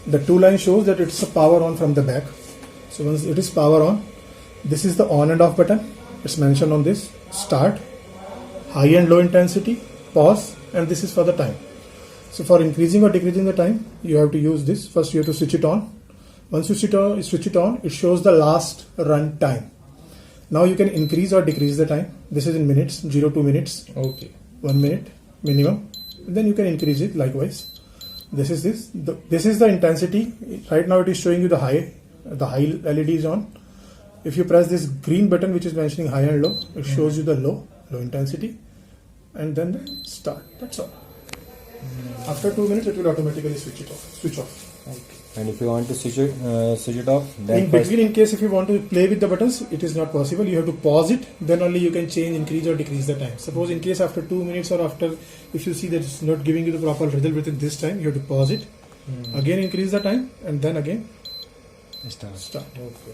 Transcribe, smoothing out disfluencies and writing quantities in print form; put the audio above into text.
The 2 line shows that it's a power on from the back. So once it is power on, this is the on and off button. It's mentioned on this. Start, high and low intensity, pause, and this is for the time. So for increasing or decreasing the time, you have to use this. First you have to switch it on. Once you switch it on, it shows the last run time. Now you can increase or decrease the time. This is in minutes, 0 to minutes. Okay. 1 minute minimum. And then you can increase it likewise. This is this is the intensity. Right now it is showing you the high LED is on. If you press this green button which is mentioning high and low, it shows you the low intensity, and then the start. That's all. After 2 minutes, it will automatically switch off. Okay. And if you want to switch it off, then in between, in case if you want to play with the buttons, it is not possible. You have to pause it. Then only you can change, increase or decrease the time. Suppose in case after 2 minutes or after, if you see that it's not giving you the proper result within this time, you have to pause it. Again increase the time, and then again start. Okay.